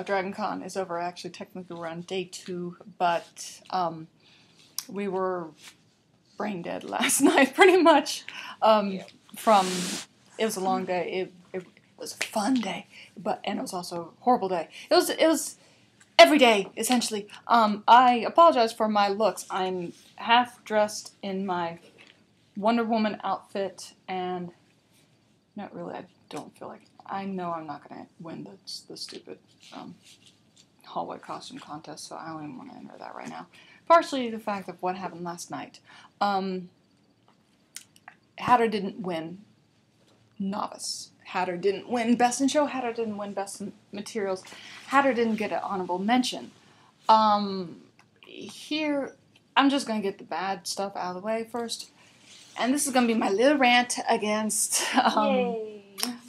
of DragonCon is over. Actually, technically we're on day 2, but we were brain dead last night, pretty much. It was a long day. It was a fun day, and it was also a horrible day. It was every day, essentially. I apologize for my looks. I'm half dressed in my Wonder Woman outfit, and not really, I don't feel like, I know I'm not going to win the stupid hallway costume contest, so I don't even want to enter that right now. Partially the fact of what happened last night. Hatter didn't win Novice. Hatter didn't win Best in Show. Hatter didn't win Best in Materials. Hatter didn't get an honorable mention. Here, I'm just going to get the bad stuff out of the way first. And this is going to be my little rant against...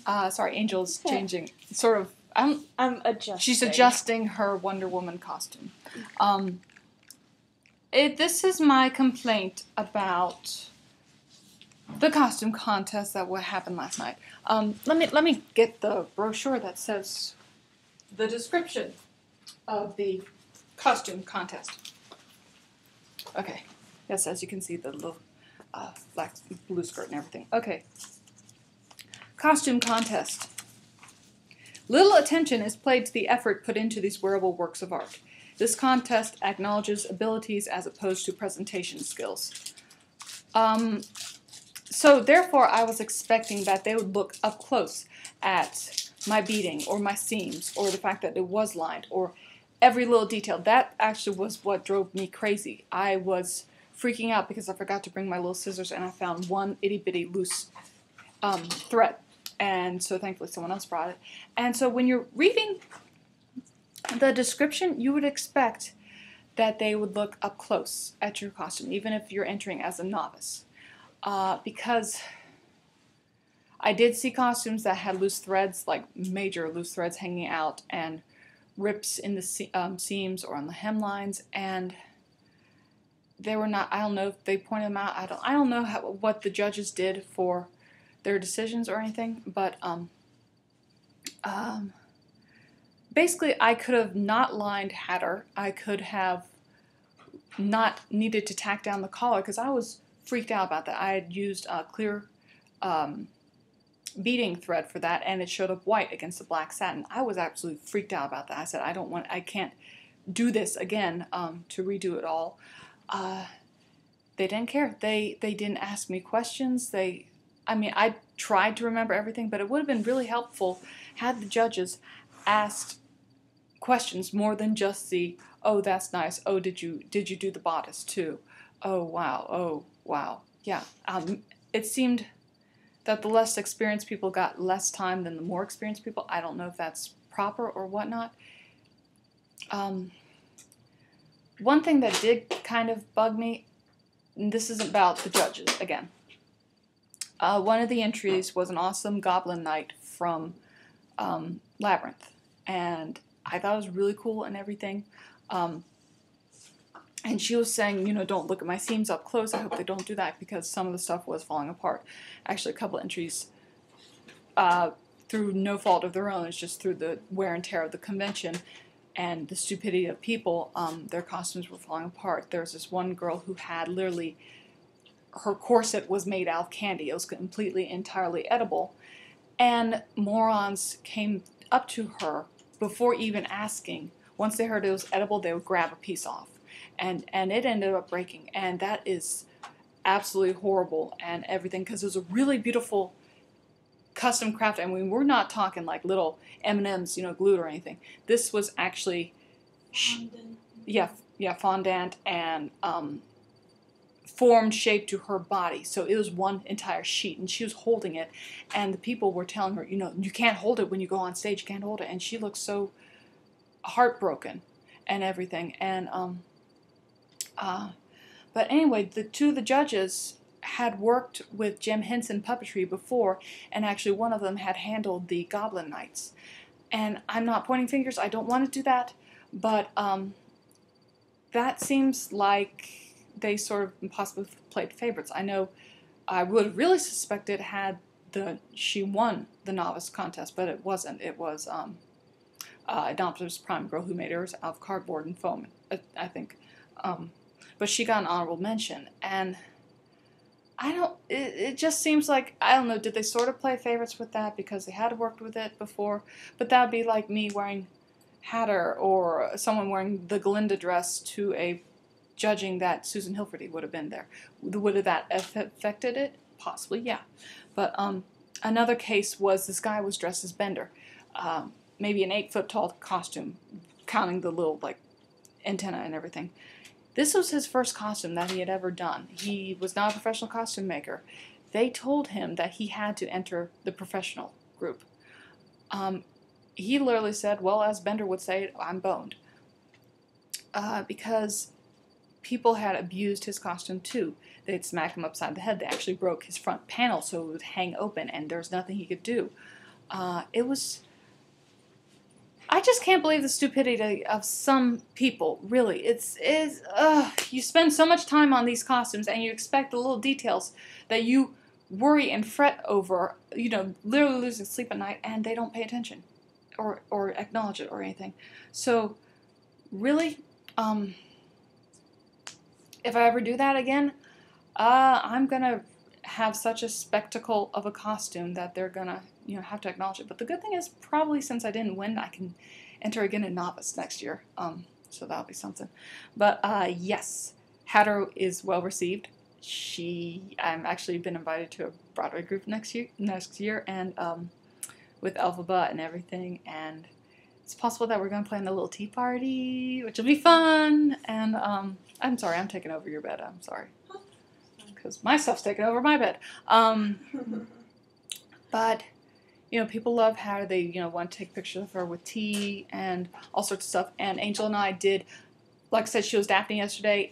sorry, Angel's changing. Sort of... I'm adjusting. She's adjusting her Wonder Woman costume. This is my complaint about the costume contest that happened last night. Let me get the brochure that says the description of the costume contest. Okay. Yes, as you can see, the little black, blue skirt and everything. Okay. Costume contest. Little attention is paid to the effort put into these wearable works of art. This contest acknowledges abilities as opposed to presentation skills. So therefore, I was expecting that they would look up close at my beading or my seams or the fact that it was lined or every little detail. That actually was what drove me crazy. I was freaking out because I forgot to bring my little scissors and I found one itty-bitty loose thread. And so thankfully someone else brought it. And so when you're reading the description, you would expect that they would look up close at your costume, even if you're entering as a novice. Because I did see costumes that had loose threads, like major loose threads hanging out, and rips in the seams or on the hemlines, and they were not, I don't know if they pointed them out, I don't know what the judges did for their decisions or anything, but basically I could have not lined Hatter. I could have not needed to tack down the collar because I was freaked out about that. I had used a clear beading thread for that, and it showed up white against the black satin. I was absolutely freaked out about that. I said, I can't do this again to redo it all. They didn't care. They didn't ask me questions. I tried to remember everything, but it would have been really helpful had the judges asked questions more than just the, oh, that's nice. Oh, did you do the bodice too? Oh, wow. Oh, wow. Yeah. It seemed that the less experienced people got less time than the more experienced people. I don't know if that's proper or whatnot. One thing that did kind of bug me, and this isn't about the judges, again. One of the entries was an awesome goblin knight from Labyrinth, and I thought it was really cool and everything. And she was saying, don't look at my seams up close. I hope they don't do that because some of the stuff was falling apart. Actually, a couple entries, through no fault of their own, it's just through the wear and tear of the convention and the stupidity of people, their costumes were falling apart. There was this one girl who had literally, her corset was made out of candy. It was completely, entirely edible. And morons came up to her before even asking. Once they heard it was edible, they would grab a piece off. And it ended up breaking. And that is absolutely horrible and everything, because it was a really beautiful custom craft. I mean, we're not talking like little M&Ms, glued or anything. This was actually, fondant and formed shape to her body. So it was one entire sheet, and she was holding it, and the people were telling her, you can't hold it when you go on stage, you can't hold it. And she looked so heartbroken and everything. And but anyway, two of the judges had worked with Jim Henson Puppetry before, and actually one of them had handled the Goblin Knights. And I'm not pointing fingers, I don't want to do that, but that seems like they sort of possibly played favorites. I know I would have really suspected had she won the novice contest, but it wasn't. It was Optimus Prime girl who made hers out of cardboard and foam, I think. But she got an honorable mention, and it just seems like, I don't know, did they sort of play favorites with that because they had worked with it before? But that would be like me wearing Hatter or someone wearing the Glinda dress to a judging that Susan Hilferty would have been there. Would have that affected it? Possibly, yeah. But another case was this guy was dressed as Bender. Maybe an 8-foot tall costume, counting the little, like, antenna and everything. This was his first costume that he had ever done. He was not a professional costume maker. They told him that he had to enter the professional group. He literally said, well, as Bender would say, I'm boned. Because people had abused his costume too. They'd smack him upside the head. They actually broke his front panel so it would hang open and there's nothing he could do. I just can't believe the stupidity of some people, really. You spend so much time on these costumes and you expect the little details that you worry and fret over, you know, literally losing sleep at night, and they don't pay attention or acknowledge it or anything. So, really, if I ever do that again, I'm gonna have such a spectacle of a costume that they're gonna, you know, have to acknowledge it. But the good thing is, probably since I didn't win, I can enter again in Novice next year. So that'll be something. But yes, Hatter is well received. I'm actually been invited to a Broadway group next year, and with Elphaba and everything. And it's possible that we're gonna plan a little tea party, which will be fun. And I'm sorry, I'm taking over your bed. I'm sorry. Because my stuff's taking over my bed. But, you know, people love Hatter. They, you know, want to take pictures of her with tea and all sorts of stuff. And Angel and I did, like I said, she was Daphne yesterday.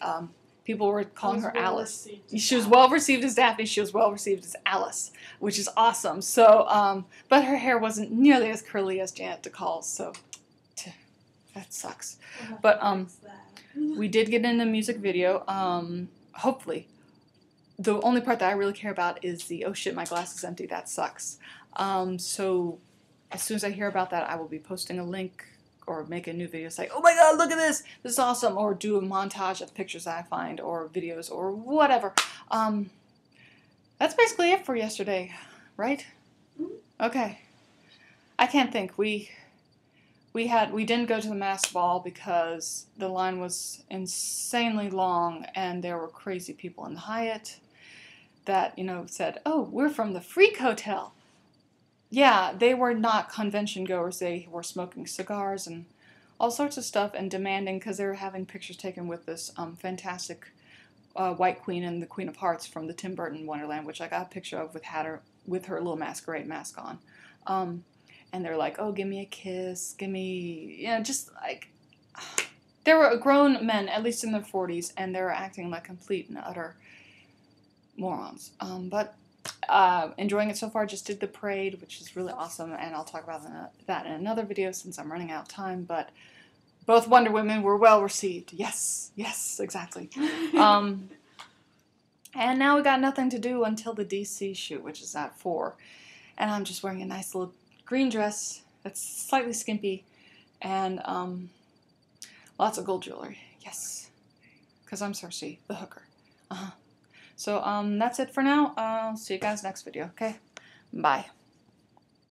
People were calling her Alice. She was well received as Daphne. She was well received as Alice, which is awesome. So, but her hair wasn't nearly as curly as Janet DeCall's, so that sucks. But we did get in the music video. Hopefully. The only part that I really care about is the, oh shit, my glass is empty, that sucks. So as soon as I hear about that, I will be posting a link or make a new video say, oh my god, look at this, this is awesome, or do a montage of pictures that I find, or videos, or whatever. That's basically it for yesterday, right? Okay. I can't think. We didn't go to the mass ball because the line was insanely long and there were crazy people in the Hyatt that, you know, said, oh, we're from the Freak Hotel. Yeah, they were not convention goers. They were smoking cigars and all sorts of stuff and demanding, because they were having pictures taken with this fantastic White Queen and the Queen of Hearts from the Tim Burton Wonderland, which I got a picture of with Hatter, with her little masquerade mask on. And they're like, oh, give me a kiss, give me, you know, just like, they were grown men, at least in their 40s, and they were acting like complete and utter morons. But enjoying it so far. Just did the parade, which is really awesome, and I'll talk about that in another video since I'm running out of time. But both Wonder Women were well received. Yes, yes, exactly. And now we got nothing to do until the DC shoot, which is at 4. And I'm just wearing a nice little green dress that's slightly skimpy, and lots of gold jewelry. Yes, because I'm Cersei, the hooker. So that's it for now. I'll see you guys next video. Okay, bye.